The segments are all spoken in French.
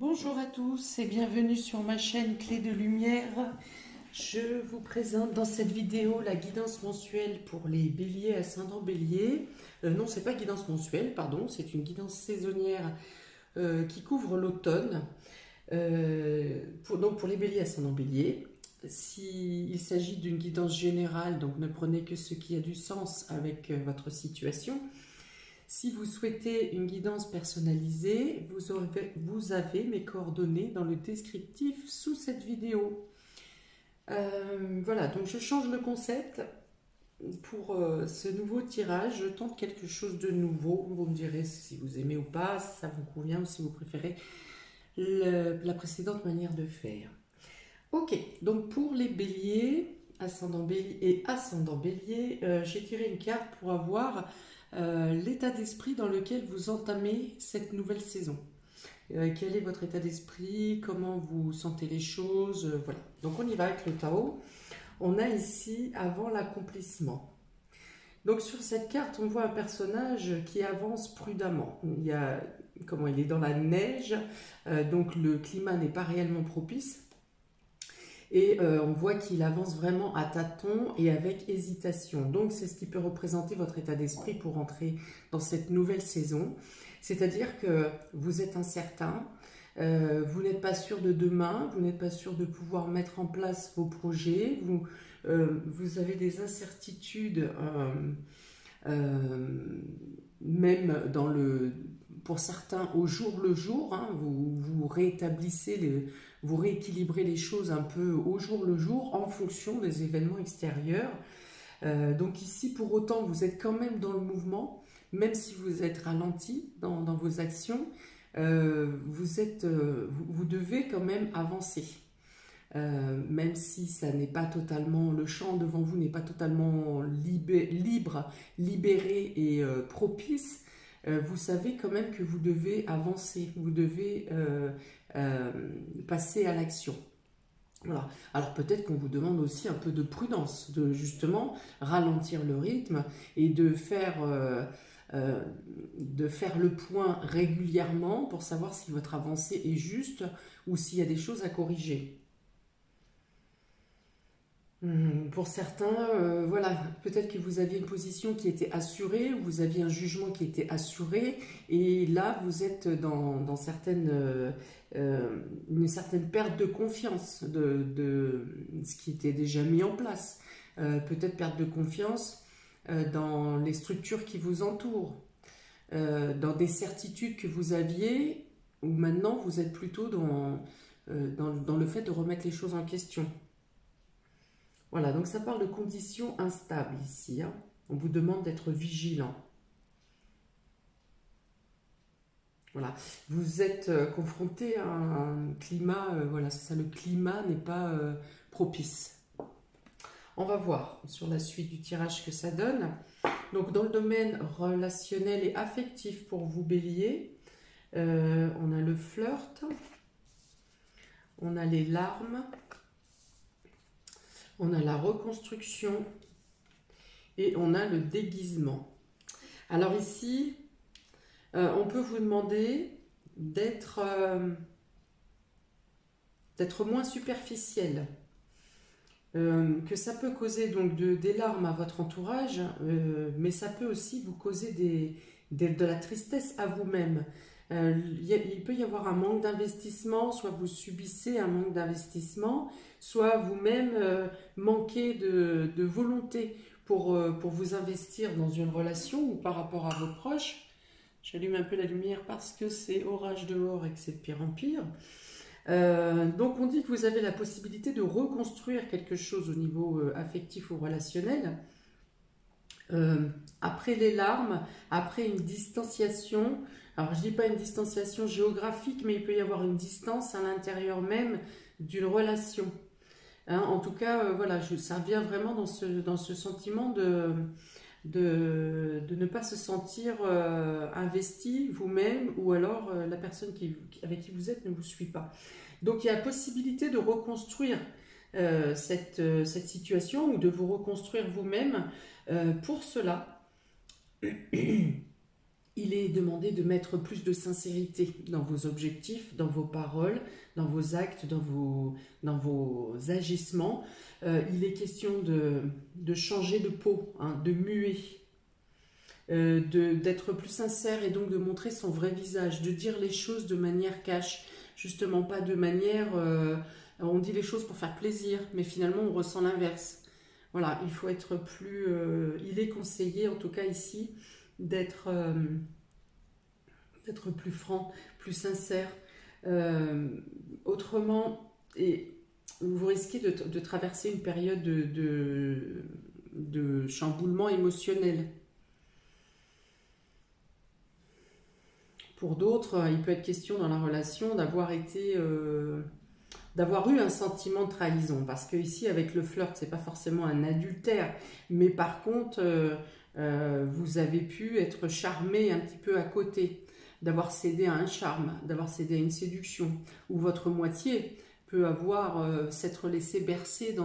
Bonjour à tous et bienvenue sur ma chaîne Clé de Lumière. Je vous présente dans cette vidéo la guidance mensuelle pour les béliers ascendant bélier. Non, c'est pas guidance mensuelle, pardon, c'est une guidance saisonnière qui couvre l'automne. Donc pour les béliers ascendant bélier. S'il s'agit d'une guidance générale, donc ne prenez que ce qui a du sens avec votre situation. Si vous souhaitez une guidance personnalisée, vous avez mes coordonnées dans le descriptif sous cette vidéo. Voilà, donc je change le concept. Pour ce nouveau tirage, je tente quelque chose de nouveau. Vous me direz si vous aimez ou pas, si ça vous convient ou si vous préférez la précédente manière de faire. Ok, donc pour les béliers, ascendant bélier et ascendant bélier, j'ai tiré une carte pour avoir l'état d'esprit dans lequel vous entamez cette nouvelle saison. Quel est votre état d'esprit? Comment vous sentez les choses? Voilà. Donc on y va avec le tarot. On a ici avant l'accomplissement. Donc sur cette carte, on voit un personnage qui avance prudemment. Il est dans la neige, donc le climat n'est pas réellement propice. Et on voit qu'il avance vraiment à tâtons et avec hésitation. Donc c'est ce qui peut représenter votre état d'esprit pour entrer dans cette nouvelle saison. C'est-à-dire que vous êtes incertain, vous n'êtes pas sûr de demain, vous n'êtes pas sûr de pouvoir mettre en place vos projets, vous avez des incertitudes, même pour certains au jour le jour, hein, vous rééquilibrez les choses un peu au jour le jour en fonction des événements extérieurs. Donc ici, pour autant, vous êtes quand même dans le mouvement, même si vous êtes ralenti dans vos actions, vous devez quand même avancer. Même si ça n'est pas totalement, le champ devant vous n'est pas totalement libre, libéré et propice, vous savez quand même que vous devez avancer, vous devez passer à l'action. Voilà. Alors peut-être qu'on vous demande aussi un peu de prudence, de justement ralentir le rythme et de faire le point régulièrement pour savoir si votre avancée est juste ou s'il y a des choses à corriger. Pour certains, voilà, peut-être que vous aviez une position qui était assurée, ou vous aviez un jugement qui était assuré, et là vous êtes dans une certaine perte de confiance de ce qui était déjà mis en place. Peut-être perte de confiance dans les structures qui vous entourent, dans des certitudes que vous aviez, où maintenant vous êtes plutôt dans le fait de remettre les choses en question. Voilà, donc ça parle de conditions instables ici, hein. On vous demande d'être vigilant. Voilà, vous êtes confronté à un climat, voilà, c'est ça, le climat n'est pas propice. On va voir sur la suite du tirage que ça donne. Donc dans le domaine relationnel et affectif pour vous, bélier, on a le flirt, on a les larmes, on a la reconstruction et on a le déguisement. Alors ici, on peut vous demander d'être moins superficiel, que ça peut causer donc des larmes à votre entourage, mais ça peut aussi vous causer de la tristesse à vous-même. Il peut y avoir un manque d'investissement, soit vous subissez un manque d'investissement, soit vous-même manquez de volonté pour vous investir dans une relation ou par rapport à vos proches. J'allume un peu la lumière parce que c'est orage dehors et que c'est de pire en pire. Donc on dit que vous avez la possibilité de reconstruire quelque chose au niveau affectif ou relationnel. Après les larmes, après une distanciation, alors je ne dis pas une distanciation géographique, mais il peut y avoir une distance à l'intérieur même d'une relation. Hein, en tout cas, voilà, ça vient vraiment dans ce sentiment de ne pas se sentir investi vous-même, ou alors la personne avec qui vous êtes ne vous suit pas. Donc il y a la possibilité de reconstruire cette situation, ou de vous reconstruire vous-même. Pour cela, il est demandé de mettre plus de sincérité dans vos objectifs, dans vos paroles, dans vos actes, dans vos agissements. Il est question de changer de peau, hein, de muer, d'être plus sincère et donc de montrer son vrai visage, de dire les choses de manière cash, justement pas de manière... on dit les choses pour faire plaisir, mais finalement on ressent l'inverse. Voilà, il faut être plus... il est conseillé, en tout cas ici, d'être plus franc, plus sincère. Autrement, et vous risquez de traverser une période de chamboulement émotionnel. Pour d'autres, il peut être question dans la relation d'avoir eu un sentiment de trahison. Parce que ici, avec le flirt, c'est pas forcément un adultère. Mais par contre, vous avez pu être charmé un petit peu à côté. D'avoir cédé à un charme, d'avoir cédé à une séduction. Ou votre moitié peut s'être laissé bercer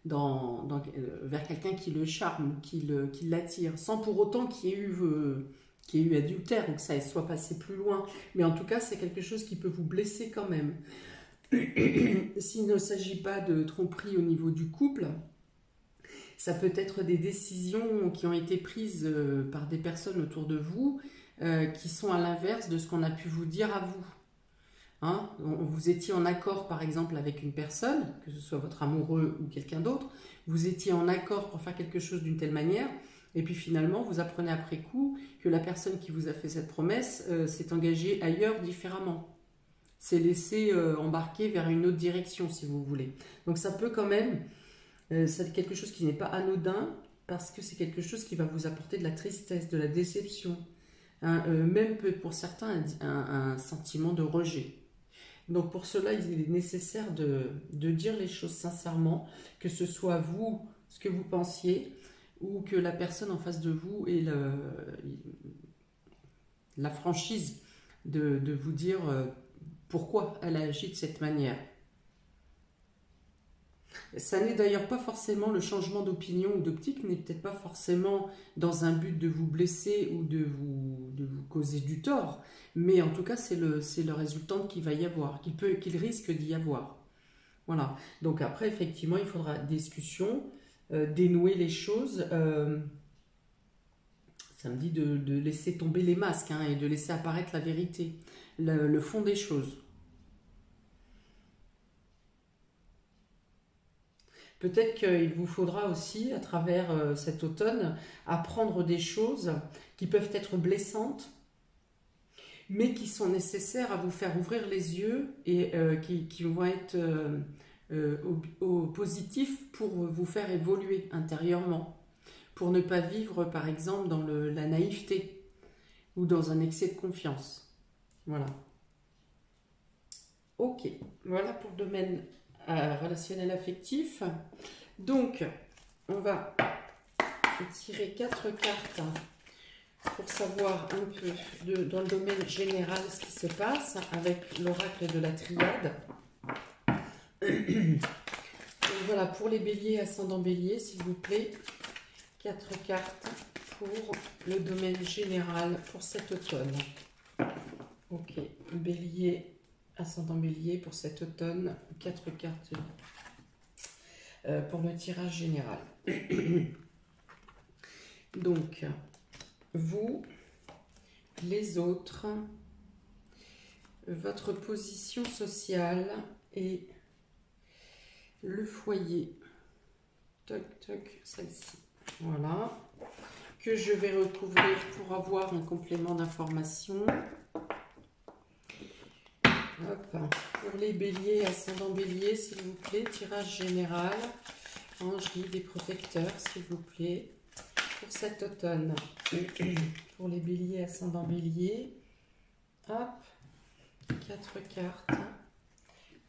vers quelqu'un qui le charme, qui l'attire. Sans pour autant qu'il y ait eu adultère ou que ça soit passé plus loin. Mais en tout cas, c'est quelque chose qui peut vous blesser quand même. S'il ne s'agit pas de tromperie au niveau du couple, ça peut être des décisions qui ont été prises par des personnes autour de vous qui sont à l'inverse de ce qu'on a pu vous dire à vous. Hein, vous étiez en accord par exemple avec une personne, que ce soit votre amoureux ou quelqu'un d'autre, vous étiez en accord pour faire quelque chose d'une telle manière, et puis finalement vous apprenez après coup que la personne qui vous a fait cette promesse s'est engagée ailleurs différemment, s'est laissée embarquer vers une autre direction si vous voulez. Donc ça peut quand même, c'est quelque chose qui n'est pas anodin, parce que c'est quelque chose qui va vous apporter de la tristesse, de la déception, hein, même pour certains un sentiment de rejet. Donc pour cela, il est nécessaire de dire les choses sincèrement, que ce soit vous, ce que vous pensiez, ou que la personne en face de vous ait la franchise de vous dire pourquoi elle a agi de cette manière. Ça n'est d'ailleurs pas forcément, le changement d'opinion ou d'optique n'est peut-être pas forcément dans un but de vous blesser ou de vous causer du tort, mais en tout cas c'est le résultat qu'il va y avoir, qu'il risque d'y avoir. Voilà, donc après effectivement il faudra discussion, dénouer les choses, ça me dit de laisser tomber les masques hein, et de laisser apparaître la vérité, le fond des choses. Peut-être qu'il vous faudra aussi, à travers cet automne, apprendre des choses qui peuvent être blessantes, mais qui sont nécessaires à vous faire ouvrir les yeux et qui vont être au positif pour vous faire évoluer intérieurement, pour ne pas vivre, par exemple, dans la naïveté ou dans un excès de confiance. Voilà. Ok, voilà pour le domaine relationnel affectif. Donc, on va tirer 4 cartes pour savoir un peu dans le domaine général ce qui se passe avec l'oracle de la triade. Donc voilà, pour les béliers, ascendant bélier, s'il vous plaît, 4 cartes pour le domaine général pour cet automne. Ok, bélier, ascendant bélier pour cet automne, 4 cartes pour le tirage général. Donc, vous, les autres, votre position sociale et le foyer. Toc, toc, celle-ci. Voilà. Que je vais recouvrir pour avoir un complément d'information. Hop. Pour les béliers, ascendant bélier, s'il vous plaît, tirage général. Ange, guide et protecteur, s'il vous plaît, pour cet automne. Pour les béliers, ascendant bélier. Hop. 4 cartes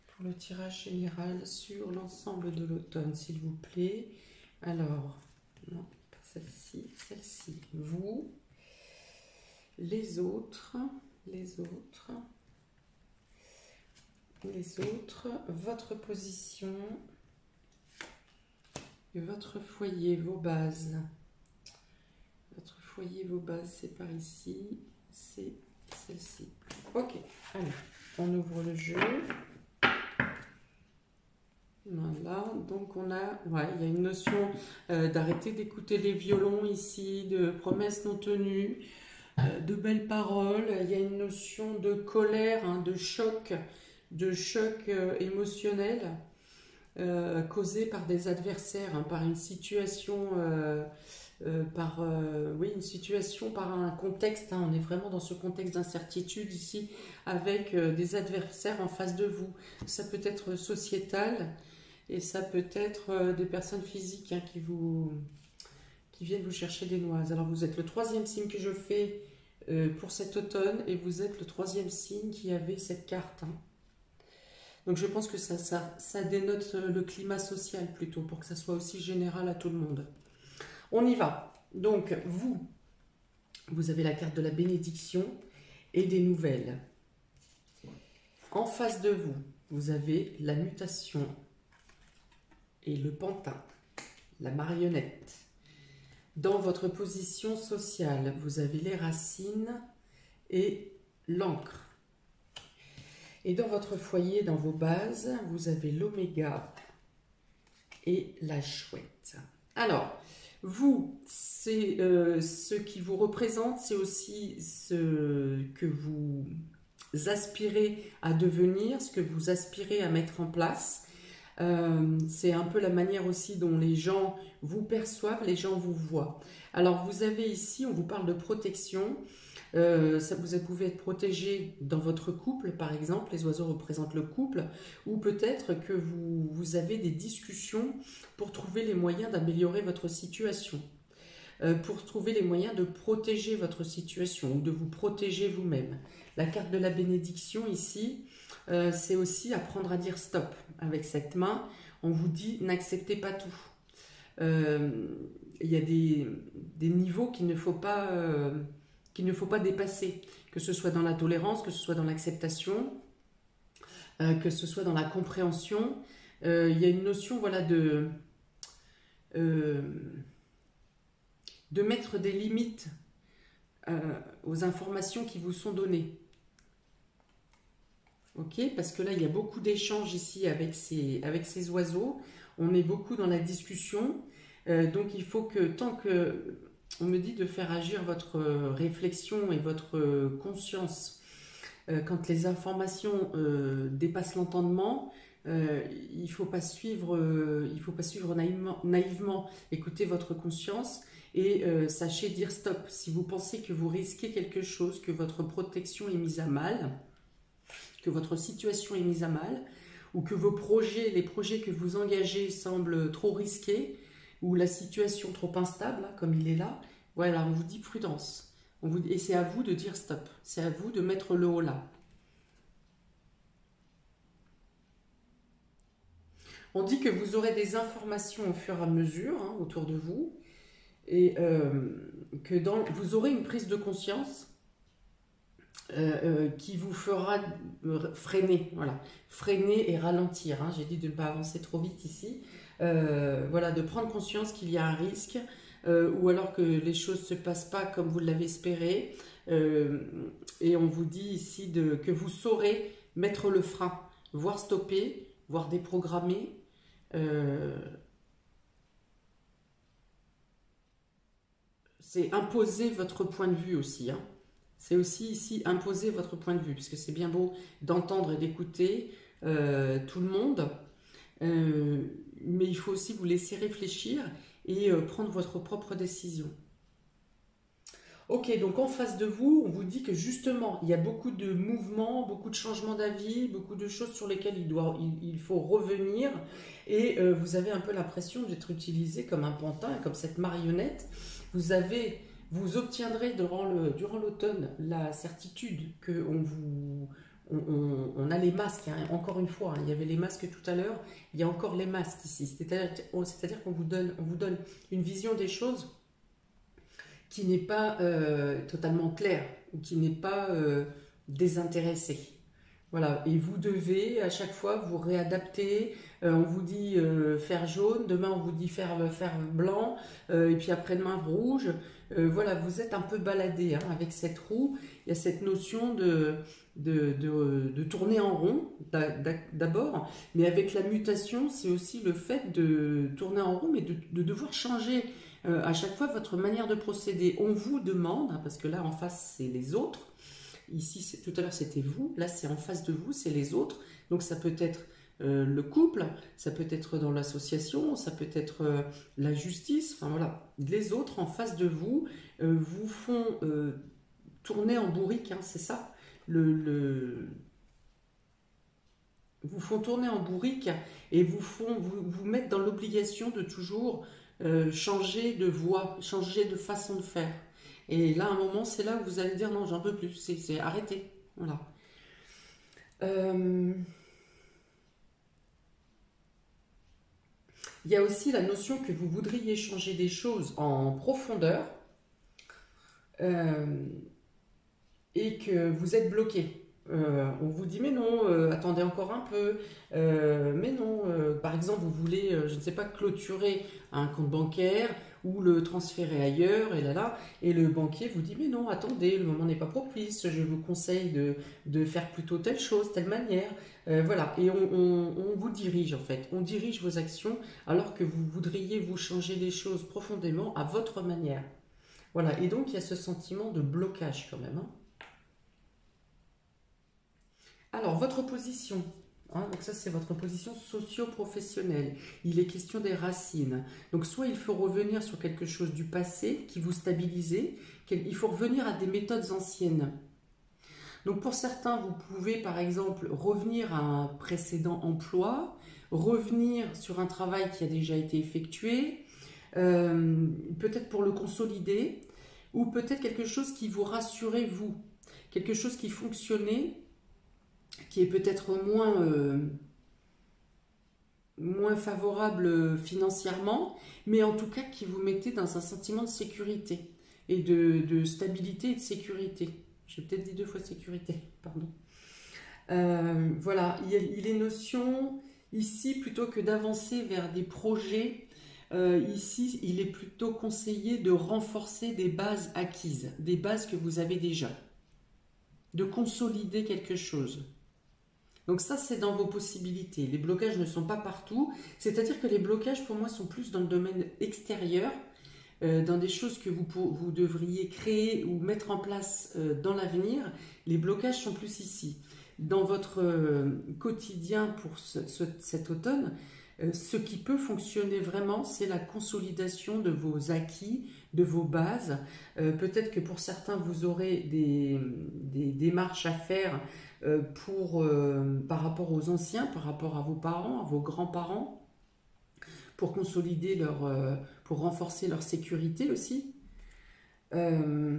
pour le tirage général sur l'ensemble de l'automne, s'il vous plaît. Alors, non, pas celle-ci, celle-ci. Vous, les autres, votre position, votre foyer, vos bases. Votre foyer, vos bases, c'est par ici. C'est celle-ci. Ok, allez, on ouvre le jeu. Voilà, donc on a, ouais, il y a une notion d'arrêter d'écouter les violons ici, de promesses non tenues, de belles paroles. Il y a une notion de colère, hein, de choc émotionnel causé par des adversaires, hein, par une situation, oui, une situation, par un contexte. Hein, on est vraiment dans ce contexte d'incertitude ici, avec des adversaires en face de vous. Ça peut être sociétal. Et ça peut être des personnes physiques, hein, qui viennent vous chercher des noises. Alors vous êtes le troisième signe que je fais pour cet automne et vous êtes le troisième signe qui avait cette carte. Hein. Donc je pense que ça dénote le climat social plutôt, pour que ça soit aussi général à tout le monde. On y va. Donc vous avez la carte de la bénédiction et des nouvelles. En face de vous, vous avez la mutation et le pantin, la marionnette. Dans votre position sociale, vous avez les racines et l'encre. Et dans votre foyer, dans vos bases, vous avez l'oméga et la chouette. Alors, vous, c'est ce qui vous représente, c'est aussi ce que vous aspirez à devenir, ce que vous aspirez à mettre en place. C'est un peu la manière aussi dont les gens vous perçoivent, les gens vous voient. Alors vous avez ici, on vous parle de protection, vous pouvez être protégé dans votre couple par exemple, les oiseaux représentent le couple, ou peut-être que vous avez des discussions pour trouver les moyens d'améliorer votre situation, pour trouver les moyens de protéger votre situation ou de vous protéger vous-même. La carte de la bénédiction ici, c'est aussi apprendre à dire stop. Avec cette main, on vous dit n'acceptez pas tout. Il y a des niveaux qu'il ne faut pas dépasser, que ce soit dans la tolérance, que ce soit dans l'acceptation, que ce soit dans la compréhension. Il y a une notion, voilà, de mettre des limites aux informations qui vous sont données. Ok, parce que là, il y a beaucoup d'échanges ici avec ces oiseaux. On est beaucoup dans la discussion. Donc, il faut que, tant que on me dit de faire agir votre réflexion et votre conscience, quand les informations dépassent l'entendement, il ne faut pas suivre naïvement. Écoutez votre conscience et sachez dire stop. Si vous pensez que vous risquez quelque chose, que votre protection est mise à mal, que votre situation est mise à mal, ou que les projets que vous engagez semblent trop risqués, ou la situation trop instable, comme il est là, voilà, on vous dit prudence. Et c'est à vous de dire stop. C'est à vous de mettre le haut là. On dit que vous aurez des informations au fur et à mesure, hein, autour de vous, et que vous aurez une prise de conscience qui vous fera freiner, voilà, freiner et ralentir. Hein. J'ai dit de ne pas avancer trop vite ici. Voilà, de prendre conscience qu'il y a un risque, ou alors que les choses ne se passent pas comme vous l'avez espéré. Et on vous dit ici que vous saurez mettre le frein, voire stopper, voire déprogrammer. C'est imposer votre point de vue aussi, hein. C'est aussi ici imposer votre point de vue, puisque c'est bien beau d'entendre et d'écouter tout le monde, mais il faut aussi vous laisser réfléchir et prendre votre propre décision. Ok, donc en face de vous, on vous dit que justement, il y a beaucoup de mouvements, beaucoup de changements d'avis, beaucoup de choses sur lesquelles il faut revenir, et vous avez un peu l'impression d'être utilisé comme un pantin, comme cette marionnette. Vous obtiendrez durant l'automne la certitude qu'on a les masques, hein. Encore une fois, hein, il y avait les masques tout à l'heure, il y a encore les masques ici. C'est-à-dire qu'on vous donne une vision des choses qui n'est pas totalement claire, ou qui n'est pas désintéressée. Voilà, et vous devez à chaque fois vous réadapter. On vous dit faire jaune, demain on vous dit faire blanc, et puis après-demain rouge. voilà, vous êtes un peu baladé hein, avec cette roue. Il y a cette notion de tourner en rond d'abord, mais avec la mutation, c'est aussi le fait de tourner en rond, mais de devoir changer à chaque fois votre manière de procéder. On vous demande, hein, parce que là en face c'est les autres, ici tout à l'heure c'était vous, là c'est en face de vous, c'est les autres, donc ça peut être le couple, ça peut être dans l'association, ça peut être la justice, enfin voilà, les autres en face de vous vous font tourner en bourrique, hein, c'est ça, vous font tourner en bourrique et vous mettre dans l'obligation de toujours changer de voie, changer de façon de faire. Et là, à un moment, c'est là où vous allez dire non, j'en peux plus, c'est arrêté. Voilà. Euh, Il y a aussi la notion que vous voudriez changer des choses en profondeur euh, et que vous êtes bloqué. On vous dit mais non, attendez encore un peu, mais non, par exemple vous voulez, je ne sais pas, clôturer un compte bancaire ou le transférer ailleurs, et là, et le banquier vous dit mais non, attendez, le moment n'est pas propice, je vous conseille de faire plutôt telle chose, telle manière, voilà, et on vous dirige en fait, on dirige vos actions alors que vous voudriez vous changer les choses profondément à votre manière. Voilà, et donc il y a ce sentiment de blocage quand même, hein. Alors, votre position, hein, donc ça c'est votre position socio-professionnelle. Il est question des racines. Donc, soit il faut revenir sur quelque chose du passé qui vous stabilisait, il faut revenir à des méthodes anciennes. Donc, pour certains, vous pouvez par exemple revenir à un précédent emploi, revenir sur un travail qui a déjà été effectué, peut-être pour le consolider, ou peut-être quelque chose qui vous rassurait vous, quelque chose qui fonctionnait qui est peut-être moins favorable financièrement, mais en tout cas qui vous mettait dans un sentiment de sécurité et de stabilité et de sécurité. J'ai peut-être dit deux fois sécurité, pardon. Voilà, il est notion ici, plutôt que d'avancer vers des projets, ici, il est plutôt conseillé de renforcer des bases acquises, des bases que vous avez déjà, de consolider quelque chose. Donc ça, c'est dans vos possibilités. Les blocages ne sont pas partout. C'est-à-dire que les blocages, pour moi, sont plus dans le domaine extérieur, dans des choses que vous devriez créer ou mettre en place dans l'avenir. Les blocages sont plus ici. Dans votre quotidien pour cet automne, ce qui peut fonctionner vraiment, c'est la consolidation de vos acquis, de vos bases. Peut-être que pour certains, vous aurez des démarches à faire par rapport aux anciens, par rapport à vos parents, à vos grands-parents, pour consolider pour renforcer leur sécurité aussi. Euh,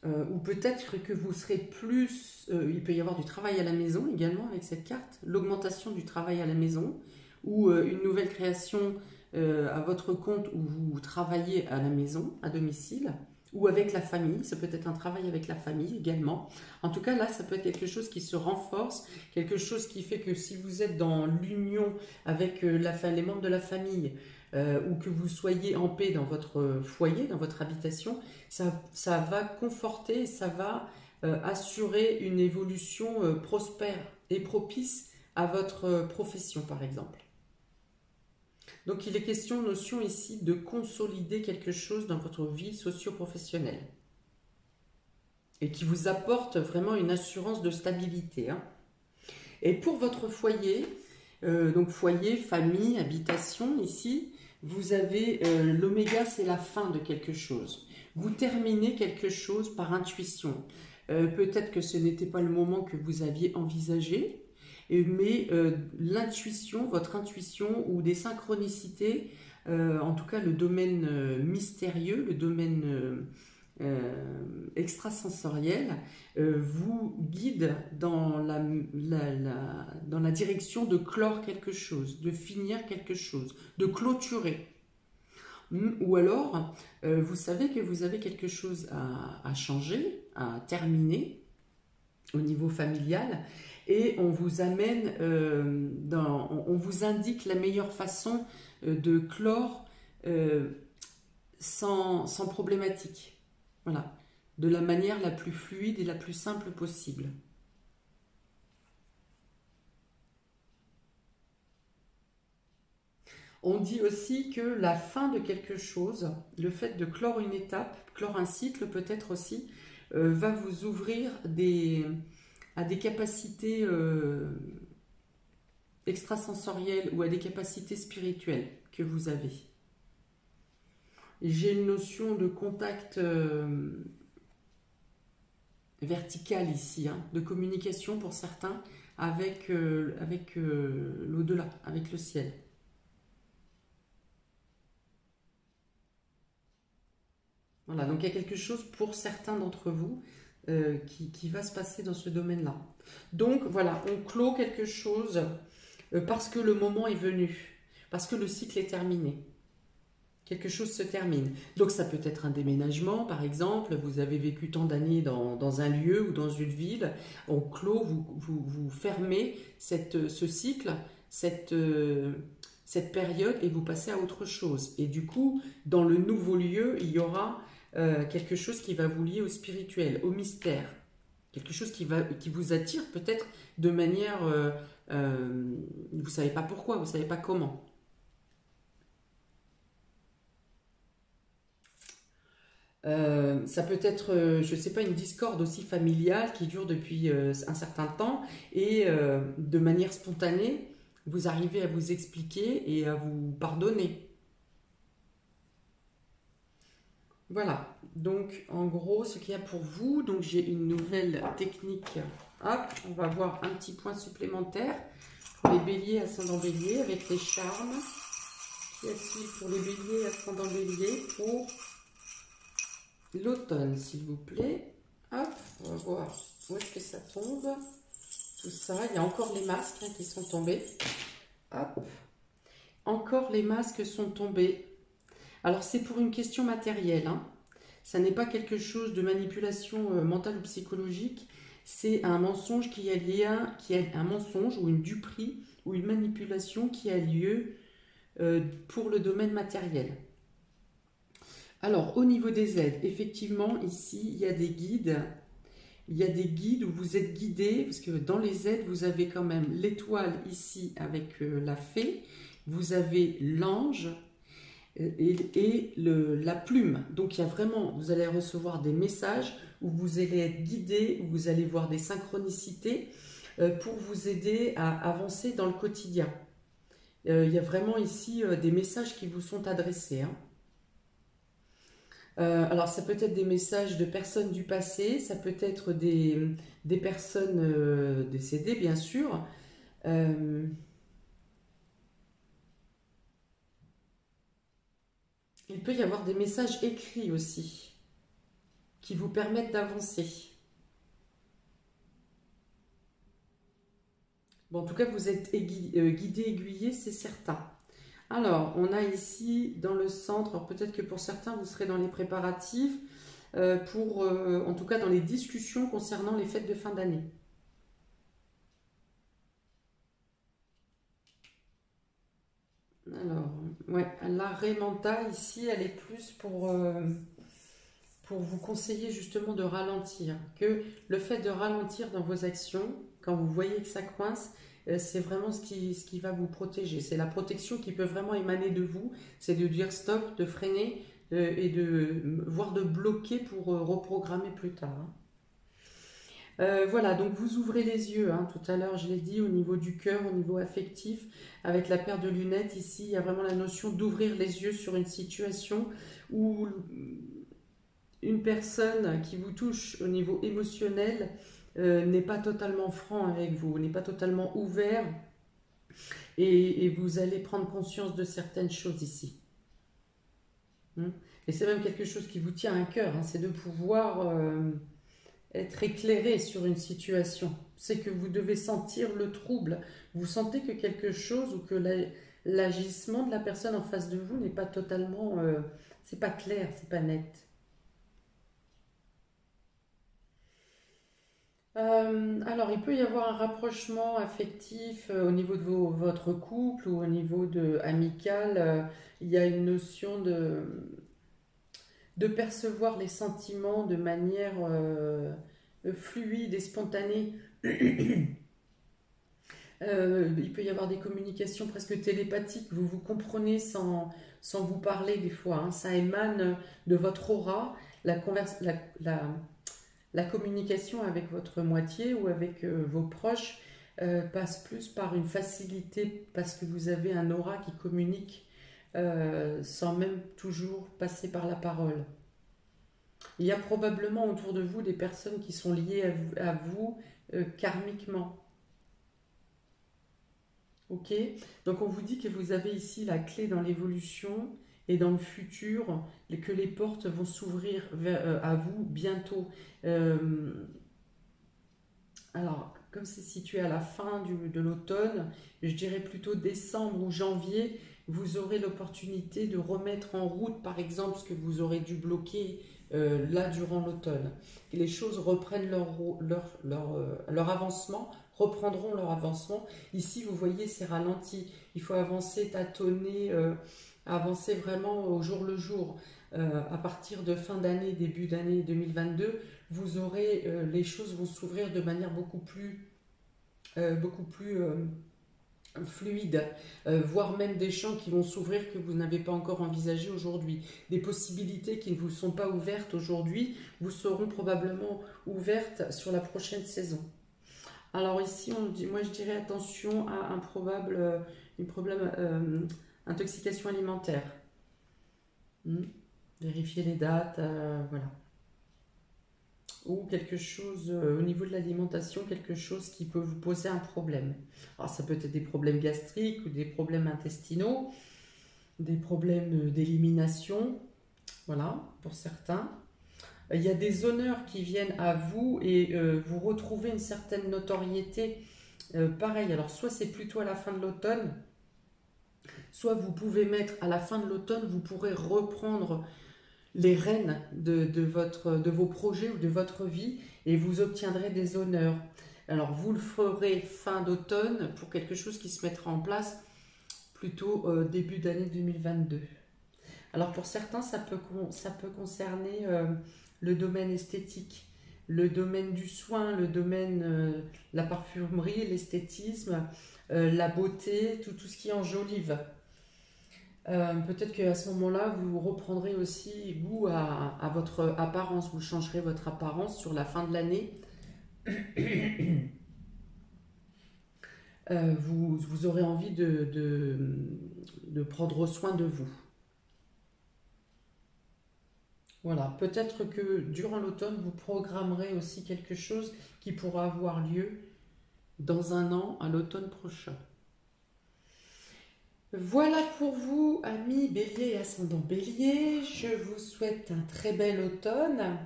ou peut-être que vous serez plus... il peut y avoir du travail à la maison également avec cette carte, l'augmentation du travail à la maison, ou une nouvelle création à votre compte où vous travaillez à la maison, à domicile, ou avec la famille. Ça peut être un travail avec la famille également. En tout cas, là, ça peut être quelque chose qui se renforce, quelque chose qui fait que si vous êtes dans l'union avec les membres de la famille, ou que vous soyez en paix dans votre foyer, dans votre habitation, ça va conforter, ça va assurer une évolution prospère et propice à votre profession, par exemple. Donc il est question, notion ici, de consolider quelque chose dans votre vie socio-professionnelle et qui vous apporte vraiment une assurance de stabilité, hein. Et pour votre foyer, donc foyer, famille, habitation, ici, vous avez l'oméga, c'est la fin de quelque chose. Vous terminez quelque chose par intuition. Peut-être que ce n'était pas le moment que vous aviez envisagé, mais l'intuition, votre intuition ou des synchronicités, en tout cas le domaine mystérieux, le domaine extrasensoriel, vous guide dans dans la direction de clore quelque chose, de finir quelque chose, de clôturer. Ou alors, vous savez que vous avez quelque chose à changer, à terminer au niveau familial, et on vous amène, on vous indique la meilleure façon de clore sans problématique. Voilà. De la manière la plus fluide et la plus simple possible. On dit aussi que la fin de quelque chose, le fait de clore une étape, clore un cycle peut-être aussi, va vous ouvrir à des capacités extrasensorielles ou à des capacités spirituelles que vous avez. J'ai une notion de contact vertical ici, hein, de communication pour certains avec l'au-delà, avec le ciel. Voilà, donc il y a quelque chose pour certains d'entre vous qui va se passer dans ce domaine-là. Donc voilà, on clôt quelque chose parce que le moment est venu, parce que le cycle est terminé. Quelque chose se termine. Donc ça peut être un déménagement, par exemple. Vous avez vécu tant d'années dans un lieu ou dans une ville. On clôt, vous fermez ce cycle, cette période et vous passez à autre chose. Et du coup, dans le nouveau lieu, il y aura quelque chose qui va vous lier au spirituel, au mystère. Quelque chose qui vous attire peut-être de manière... vous ne savez pas pourquoi, vous ne savez pas comment. Ça peut être, je ne sais pas, une discorde aussi familiale qui dure depuis un certain temps et de manière spontanée, vous arrivez à vous expliquer et à vous pardonner. Voilà, donc en gros, ce qu'il y a pour vous, donc j'ai une nouvelle technique. Hop, on va voir un petit point supplémentaire pour les béliers, ascendant bélier avec les charmes. Qu'y a-t-il pour les béliers, ascendant bélier pour l'automne, s'il vous plaît? Hop, on va voir où est-ce que ça tombe. Tout ça, il y a encore les masques qui sont tombés. Hop, encore les masques sont tombés. Alors c'est pour une question matérielle, hein. Ça n'est pas quelque chose de manipulation mentale ou psychologique. C'est un mensonge un mensonge ou une duperie ou une manipulation qui a lieu pour le domaine matériel. Alors, au niveau des aides, effectivement, ici, il y a des guides. Il y a des guides où vous êtes guidés, parce que dans les aides, vous avez quand même l'étoile ici avec la fée, vous avez l'ange et la plume. Donc, il y a vraiment, vous allez recevoir des messages où vous allez être guidé, où vous allez voir des synchronicités pour vous aider à avancer dans le quotidien. Il y a vraiment ici des messages qui vous sont adressés, hein. Alors, ça peut être des messages de personnes du passé, ça peut être des personnes décédées, bien sûr. Euh, il peut y avoir des messages écrits aussi, qui vous permettent d'avancer. Bon, en tout cas, vous êtes guidé, aiguillé, c'est certain. Alors, on a ici dans le centre, peut-être que pour certains, vous serez dans les préparatifs, en tout cas dans les discussions concernant les fêtes de fin d'année. Alors, ouais, l'arrêt mental ici, elle est plus pour vous conseiller justement de ralentir. Que le fait de ralentir dans vos actions, quand vous voyez que ça coince, c'est vraiment ce qui va vous protéger. C'est la protection qui peut vraiment émaner de vous. C'est de dire stop, de freiner et voire de bloquer pour reprogrammer plus tard, hein. Voilà, donc vous ouvrez les yeux, hein. Tout à l'heure je l'ai dit, au niveau du cœur, au niveau affectif, avec la paire de lunettes ici, il y a vraiment la notion d'ouvrir les yeux sur une situation où une personne qui vous touche au niveau émotionnel n'est pas totalement franc avec vous, n'est pas totalement ouvert et vous allez prendre conscience de certaines choses ici. Et c'est même quelque chose qui vous tient à cœur, hein, c'est de pouvoir être éclairé sur une situation. C'est que vous devez sentir le trouble. Vous sentez que quelque chose ou que l'agissement de la personne en face de vous n'est pas totalement... c'est pas clair, c'est pas net. Alors, il peut y avoir un rapprochement affectif au niveau de votre couple ou au niveau amical. Il y a une notion de percevoir les sentiments de manière fluide et spontanée. Il peut y avoir des communications presque télépathiques, vous vous comprenez sans vous parler des fois, hein. Ça émane de votre aura, la communication avec votre moitié ou avec vos proches passe plus par une facilité parce que vous avez un aura qui communique sans même toujours passer par la parole. Il y a probablement autour de vous des personnes qui sont liées à vous karmiquement. Ok? Donc on vous dit que vous avez ici la clé dans l'évolution et dans le futur, que les portes vont s'ouvrir à vous bientôt. Alors, comme c'est situé à la fin de l'automne, je dirais plutôt décembre ou janvier, vous aurez l'opportunité de remettre en route, par exemple, ce que vous aurez dû bloquer là durant l'automne. Et les choses reprennent leur avancement, reprendront leur avancement. Ici, vous voyez, c'est ralenti. Il faut avancer, tâtonner, avancer vraiment au jour le jour. À partir de fin d'année, début d'année 2022, vous aurez, les choses vont s'ouvrir de manière beaucoup plus fluide, voire même des champs qui vont s'ouvrir que vous n'avez pas encore envisagé aujourd'hui. Des possibilités qui ne vous sont pas ouvertes aujourd'hui vous seront probablement ouvertes sur la prochaine saison. Alors ici, moi je dirais attention à une problème intoxication alimentaire. Vérifier les dates, voilà. Ou quelque chose au niveau de l'alimentation, quelque chose qui peut vous poser un problème. Alors ça peut être des problèmes gastriques ou des problèmes intestinaux, des problèmes d'élimination, voilà, pour certains. Il y a des honneurs qui viennent à vous et vous retrouvez une certaine notoriété. Pareil, alors soit c'est plutôt à la fin de l'automne, soit vous pouvez mettre à la fin de l'automne, vous pourrez reprendre les rênes de vos projets ou de votre vie et vous obtiendrez des honneurs. Alors vous le ferez fin d'automne pour quelque chose qui se mettra en place plutôt début d'année 2022. Alors pour certains, ça peut concerner le domaine esthétique, le domaine du soin, le domaine la parfumerie, l'esthétisme, la beauté, tout ce qui enjolive. Peut-être qu'à ce moment-là, vous reprendrez aussi goût à votre apparence, vous changerez votre apparence sur la fin de l'année. Vous aurez envie de prendre soin de vous. Voilà, peut-être que durant l'automne, vous programmerez aussi quelque chose qui pourra avoir lieu dans un an, à l'automne prochain. Voilà pour vous, amis Bélier et ascendant Bélier. Je vous souhaite un très bel automne.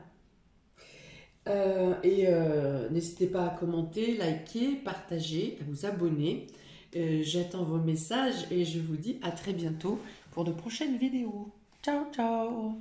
N'hésitez pas à commenter, liker, partager, à vous abonner. J'attends vos messages et je vous dis à très bientôt pour de prochaines vidéos. Ciao, ciao!